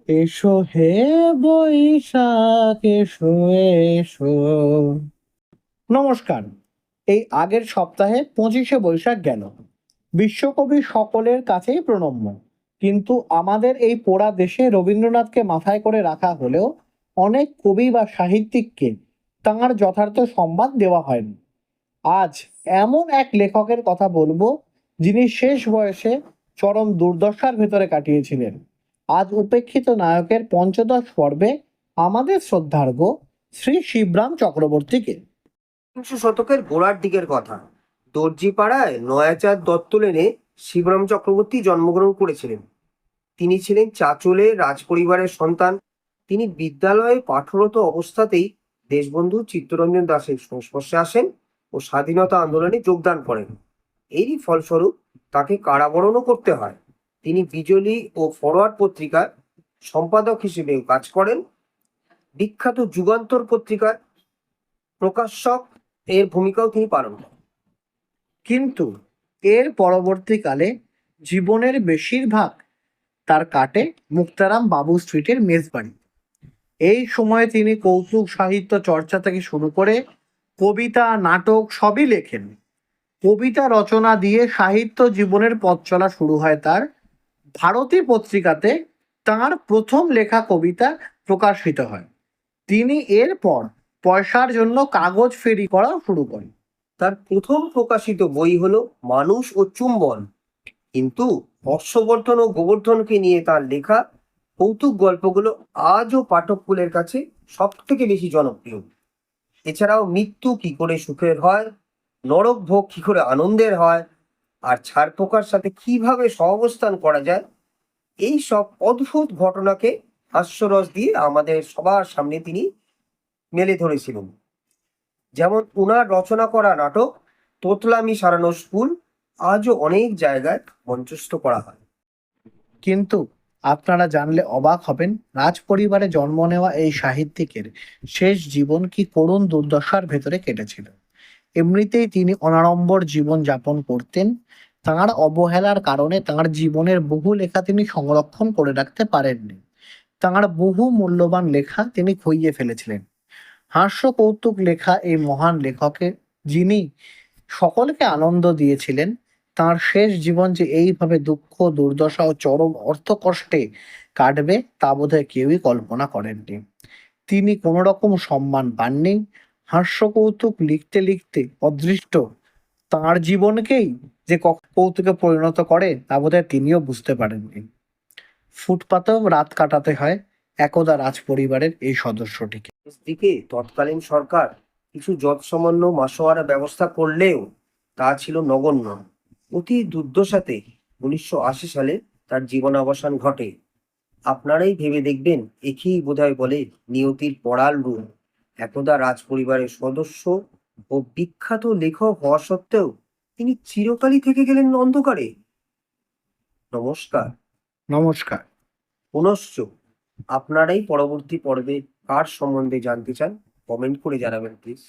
এসো হে বৈশাখ এসো, এসো। নমস্কার। এই আগের সপ্তাহে 25শে বৈশাখ গেল। বিশ্বকবি সকলের কাছেই প্রণম্য, কিন্তু আমাদের এই পোড়া দেশে রবীন্দ্রনাথকে মাথায় করে রাখা হলেও অনেক কবি বা সাহিত্যিককে তাঁর যথার্থ সম্মান দেওয়া হয়নি। আজ এমন এক লেখকের কথা বলবো, যিনি শেষ বয়সে চরম দুর্দশার ভেতরে কাটিয়েছিলেন। আজ উপেক্ষিত নায়কের পঞ্চদশ পর্বে আমাদের শ্রদ্ধার্ঘ্য শ্রী শিবরাম চক্রবর্তীকে। বিংশ শতকের গোড়ার দিকের কথা। দর্জিপাড়ায় নয়াচাঁদ দত্ত লেনে শিবরাম চক্রবর্তী জন্মগ্রহণ করেছিলেন। তিনি ছিলেন চাঁচলে রাজপরিবারের সন্তান। তিনি বিদ্যালয়ে পাঠরত অবস্থাতেই দেশবন্ধু চিত্তরঞ্জন দাসের সংস্পর্শে আসেন ও স্বাধীনতা আন্দোলনে যোগদান করেন। এরই ফলস্বরূপ তাকে কারাবরণও করতে হয়। তিনি বিজলি ও ফরওয়ার্ড পত্রিকার সম্পাদক হিসেবেও কাজ করেন। বিখ্যাত যুগান্তর পত্রিকার প্রকাশক এর ভূমিকাও তিনি পালন করেন। কিন্তু এর পরবর্তীকালে জীবনের বেশিরভাগ তার কাটে মুক্তারাম বাবু স্ট্রিটের মেজবাড়ি। এই সময়ে তিনি কৌতুক সাহিত্য চর্চা থেকে শুরু করে কবিতা, নাটক সবই লেখেন। কবিতা রচনা দিয়ে সাহিত্য জীবনের পথ চলা শুরু হয় তার। ভারতী পত্রিকাতে তাঁর প্রথম লেখা কবিতা প্রকাশিত হয়। তিনি এরপর পয়সার জন্য কাগজ ফেরি করা শুরু করেন। তার প্রথম প্রকাশিত বই হলো মানুষ ও চুম্বন। কিন্তু হর্ষবর্ধন ও গোবর্ধনকে নিয়ে তার লেখা কৌতুক গল্পগুলো আজও পাঠককুলের কাছে সব থেকে বেশি জনপ্রিয়। এছাড়াও মৃত্যু কি করে সুখের হয়, নরক ভোগ কি করে আনন্দের হয়, আর ছাড় পোকার সাথে কিভাবে সহাবস্থান করা যায়, এই সব অদ্ভুত ঘটনাকে হাস্যরস দিয়ে আমাদের সবার সামনে তিনি মেলে ধরেছিলেন। যেমন উনার রচনা করা নাটক তোতলামি সারানো স্কুল আজও অনেক জায়গায় মঞ্চস্থ করা হয়। কিন্তু আপনারা জানলে অবাক হবেন, রাজ পরিবারে জন্ম নেওয়া এই সাহিত্যিকের শেষ জীবন কি করুণ দুর্দশার ভেতরে কেটেছিল। এমনিতেই তিনি অনাড়ম্বর জীবন যাপন করতেন। তাঁর অবহেলার কারণে তাঁর জীবনের বহু লেখা তিনি সংরক্ষণ করে রাখতে পারেননি। তাঁর বহু মূল্যবান লেখা তিনি খইয়ে ফেলেছিলেন। হাস্য কৌতুক লেখা এই মহান লেখকের, যিনি সকলকে আনন্দ দিয়েছিলেন, তার শেষ জীবন যে এইভাবে দুঃখ, দুর্দশা ও চরম অর্থকষ্টে কাটবে তা বোধহয় কেউই কল্পনা করেননি। তিনি কোনো রকম সম্মান পাননি। হাস্য কৌতুক লিখতে লিখতে অদৃষ্ট তাঁর জীবনকেই যে কৌতুকে পরিণত করে তা বোধহয় তিনিও বুঝতে পারেননি। ফুটপাতেও রাত কাটাতে হয় একদা রাজ পরিবারের এই সদস্যটিকে। দিকে তৎকালীন সরকার কিছু যৎসামান্য মাসোয়ারা ব্যবস্থা করলেও তা ছিল নগণ্য। অতি দুর্দশাতে 1980 সালে তার জীবনাবসান ঘটে। আপনারাই ভেবে দেখবেন, একেই বোধহয় বলে নিয়তির পড়াল রূপ। একদা রাজ পরিবারের সদস্য ও বিখ্যাত লেখক হওয়া সত্ত্বেও তিনি চিরকালই থেকে গেলেন অন্ধকারে। নমস্কার। নমস্কার। পুনশ্চ আপনারাই পরবর্তী পর্বে কার সম্বন্ধে জানতে চান কমেন্ট করে জানাবেন প্লিজ।